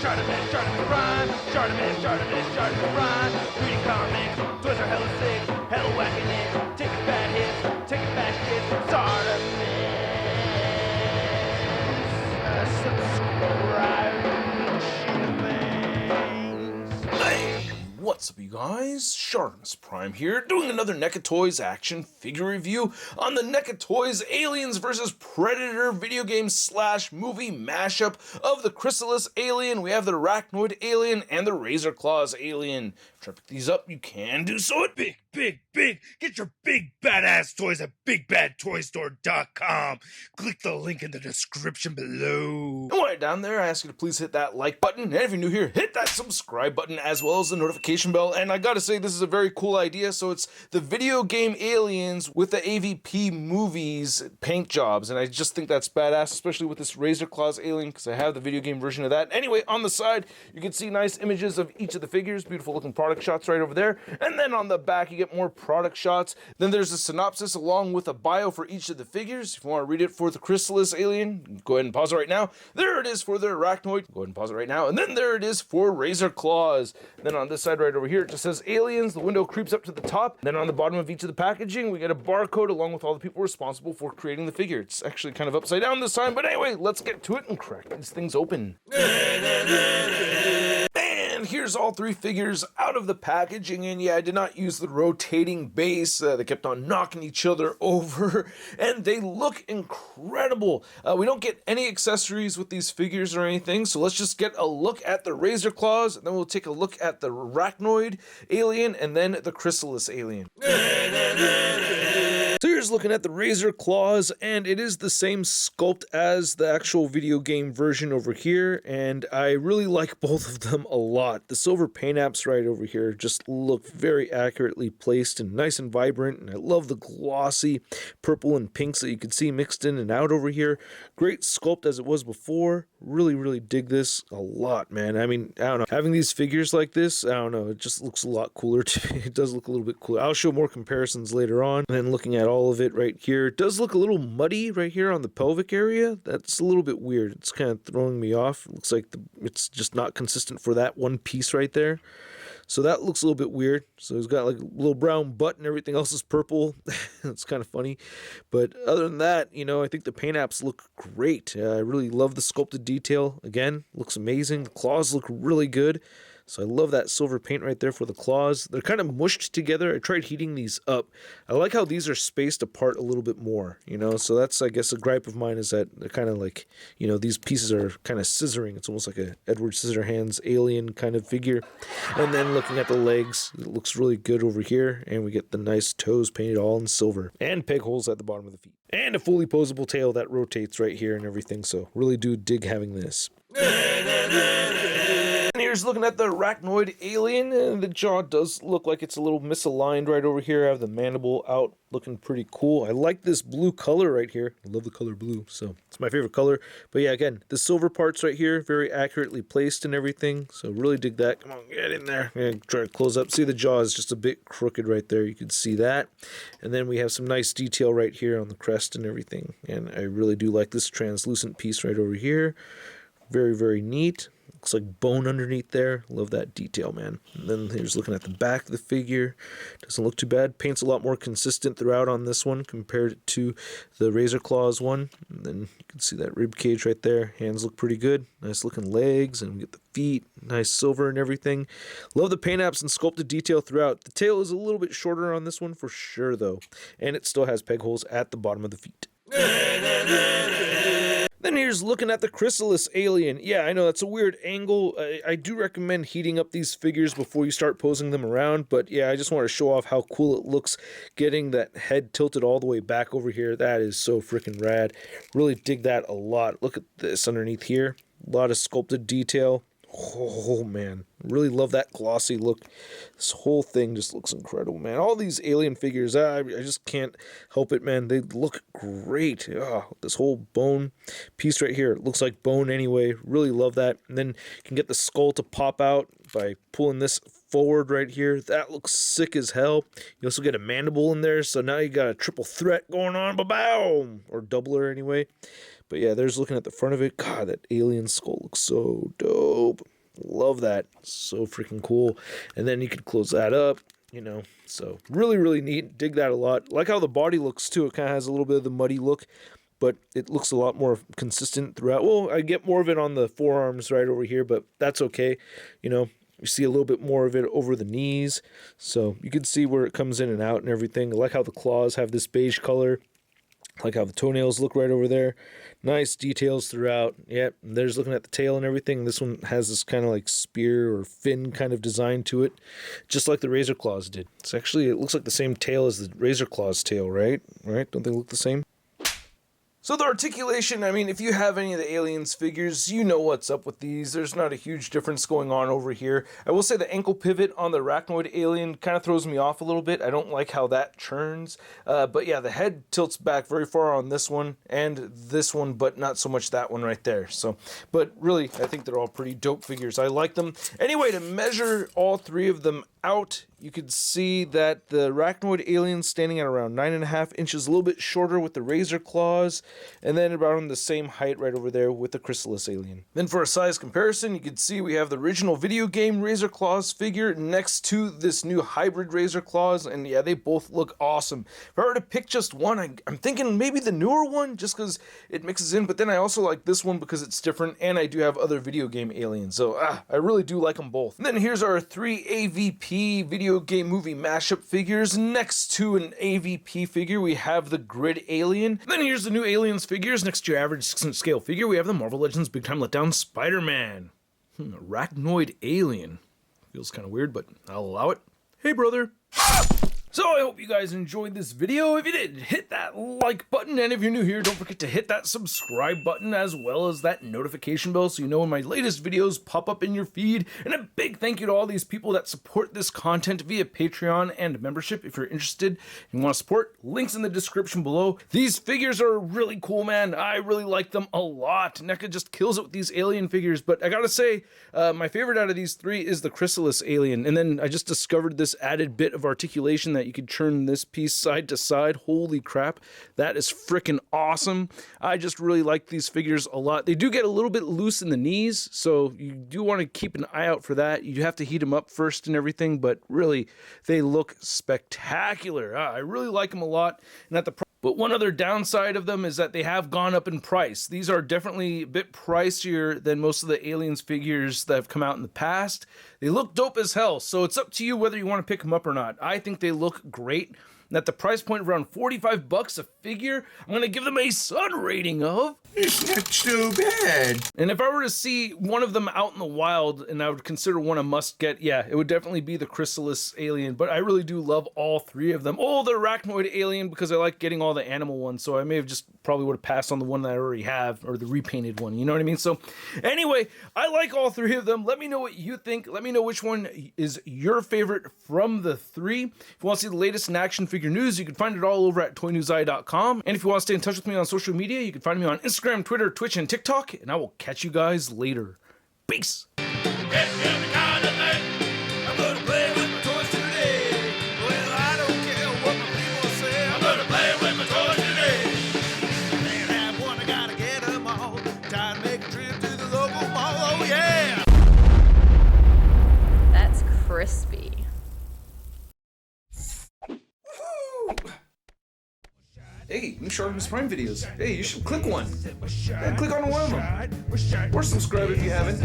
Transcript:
ShartimusPrime, ShartimusPrime. Reading comics, toys are hella sick, hella whacking it, taking bad hits, taking bad shit. Subscribe. Hey, what's up you guys? ShartimusPrime here, doing another NECA Toys action figure review on the NECA Toys Aliens vs. Predator video game / movie mashup of the Chrysalis alien. We have the Arachnoid alien and the Razor Claws alien. If you pick these up, you can do so at Big. Get your big badass toys at BigBadToyStore.com. Click the link in the description below. And while you're down there, I ask you to please hit that like button. And if you're new here, hit that subscribe button as well as the notification bell. And I gotta say, this is a very cool idea. So it's the video game aliens with the AVP movies paint jobs. And I just think that's badass, especially with this Razor Claws alien, because I have the video game version of that. Anyway, on the side, you can see nice images of each of the figures. Beautiful looking product shots right over there. And then on the back, you get more product shots. Then there's a synopsis along with a bio for each of the figures. If you want to read it for the Chrysalis alien, go ahead and pause it right now. There it is for the Arachnoid. Go ahead and pause it right now. And then there it is for Razor Claws. Then on this side right over here, it just says aliens. The window creeps up to the top. Then on the bottom of each of the packaging, we get a barcode along with all the people responsible for creating the figure. It's actually kind of upside down this time, but anyway, let's get to it and crack these things open. And here's all three figures out of the packaging, and yeah, I did not use the rotating base. They kept on knocking each other over, and they look incredible. We don't get any accessories with these figures or anything, so let's just get a look at the Razor Claws, and then we'll take a look at the Arachnoid alien, and then the Chrysalis alien. So here's looking at the Razor Claws, and it is the same sculpt as the actual video game version over here, and I really like both of them a lot. The silver paint apps right over here just look very accurately placed and nice and vibrant, and I love the glossy purple and pinks that you can see mixed in and out over here. Great sculpt as it was before. Really dig this a lot, man. I mean, I don't know. Having these figures like this, I don't know, it just looks a lot cooler to me. It does look a little bit cooler. I'll show more comparisons later on. And then looking at all of it right here, it does look a little muddy right here on the pelvic area. That's a little bit weird. It's kind of throwing me off. It looks like it's just not consistent for that one piece right there. So that looks a little bit weird. So he's got like a little brown butt and everything else is purple. It's kind of funny. But other than that, you know, I think the paint apps look great. I really love the sculpted detail. Again, looks amazing. The claws look really good. So I love that silver paint right there for the claws. They're kind of mushed together. I tried heating these up. I like how these are spaced apart a little bit more, you know. So that's, I guess, a gripe of mine is that they're kind of like, you know, these pieces are kind of scissoring. It's almost like a Edward Scissorhands alien kind of figure. And then looking at the legs, it looks really good over here. And we get the nice toes painted all in silver. And peg holes at the bottom of the feet. And a fully posable tail that rotates right here and everything. So really do dig having this. And here's looking at the Arachnoid alien, and the jaw does look like it's a little misaligned right over here. I have the mandible out, looking pretty cool. I like this blue color right here. I love the color blue, so it's my favorite color. But yeah, again, the silver parts right here, very accurately placed and everything, so really dig that. Come on, get in there. I'm gonna try to close up. See, the jaw is just a bit crooked right there. You can see that. And then we have some nice detail right here on the crest and everything, and I really do like this translucent piece right over here. Very neat. Looks like bone underneath there. Love that detail, man. And then here's looking at the back of the figure. Doesn't look too bad. Paint's a lot more consistent throughout on this one compared to the Razor Claws one. And then you can see that rib cage right there. Hands look pretty good. Nice looking legs, and we get the feet. Nice silver and everything. Love the paint apps and sculpted detail throughout. The tail is a little bit shorter on this one for sure, though. And it still has peg holes at the bottom of the feet. Then here's looking at the Chrysalis alien. Yeah, I know that's a weird angle. I do recommend heating up these figures before you start posing them around, but yeah, I just want to show off how cool it looks getting that head tilted all the way back over here. That is so freaking rad. Really dig that a lot. Look at this underneath here. A lot of sculpted detail. Oh man, really love that glossy look. This whole thing just looks incredible, man. All these alien figures, I just can't help it, man. They look great. This whole bone piece right here, it looks like bone anyway. Really love that. And then you can get the skull to pop out by pulling this forward right here. That looks sick as hell. You also get a mandible in there, so now you got a triple threat going on. Ba-boom! Or doubler anyway. But yeah, there's looking at the front of it. God, that alien skull looks so dope. Love that. So freaking cool. And then you could close that up, you know. So really, really neat. Dig that a lot. Like how the body looks too. It kind of has a little bit of the muddy look, but it looks a lot more consistent throughout. Well, I get more of it on the forearms right over here, but that's okay. You know, you see a little bit more of it over the knees. So you can see where it comes in and out and everything. I like how the claws have this beige color. I like how the toenails look right over there. Nice details throughout. Yep, there's looking at the tail and everything. This one has this kind of like spear or fin kind of design to it, just like the Razor Claws did. It's actually, it looks like the same tail as the Razor Claws tail, right? Right? Don't they look the same? So the articulation, I mean, if you have any of the Aliens figures, you know what's up with these. There's not a huge difference going on over here. I will say the ankle pivot on the Arachnoid alien kind of throws me off a little bit. I don't like how that churns. But yeah, the head tilts back very far on this one and this one, but not so much that one right there. So, but really, I think they're all pretty dope figures. I like them. Anyway, to measure all three of them out, you could see that the Arachnoid alien standing at around 9.5 inches, a little bit shorter with the Razor Claws, and then about on the same height right over there with the Chrysalis alien. Then for a size comparison, you can see we have the original video game Razor Claws figure next to this new hybrid Razor Claws, and yeah, they both look awesome. If I were to pick just one, I'm thinking maybe the newer one, just because it mixes in, but then I also like this one because it's different, and I do have other video game aliens, so I really do like them both. And then here's our 3 AVP video game movie mashup figures. Next to an AVP figure, we have the Grid Alien. Then here's the new Aliens figures. Next to your average 6-inch scale figure, we have the Marvel Legends Big Time Letdown Spider-Man. Arachnoid Alien. Feels kind of weird, but I'll allow it. Hey, brother. So I hope you guys enjoyed this video. If you did, hit that like button, and if you're new here, don't forget to hit that subscribe button as well as that notification bell so you know when my latest videos pop up in your feed. And a big thank you to all these people that support this content via Patreon and membership. If you're interested and want to support, links in the description below. These figures are really cool, man. I really like them a lot. NECA just kills it with these alien figures, but I gotta say, my favorite out of these three is the Chrysalis alien. And then I just discovered this added bit of articulation that you could turn this piece side to side. Holy crap, that is freaking awesome. I just really like these figures a lot. They do get a little bit loose in the knees, so you do want to keep an eye out for that. You have to heat them up first and everything, but really, they look spectacular. I really like them a lot. And at the But one other downside of them is that they have gone up in price. These are definitely a bit pricier than most of the Aliens figures that have come out in the past. They look dope as hell, so it's up to you whether you want to pick them up or not. I think they look great. And at the price point of around $45 a figure, I'm going to give them a Sun rating of... It's not too bad. And if I were to see one of them out in the wild and I would consider one a must get, yeah, it would definitely be the Chrysalis alien. But I really do love all three of them. Oh, the Arachnoid alien, because I like getting all the animal ones. So I may have just probably would have passed on the one that I already have, or the repainted one. You know what I mean? So anyway, I like all three of them. Let me know what you think. Let me know which one is your favorite from the three. If you want to see the latest in action figure news, you can find it all over at toynewseye.com. And if you want to stay in touch with me on social media, you can find me on Instagram, Twitter, Twitch, and TikTok. And I will catch you guys later. Peace. That's crispy. Hey, new ShartimusPrime videos. Hey, you should click one. Yeah, click on one of them. Or subscribe if you haven't.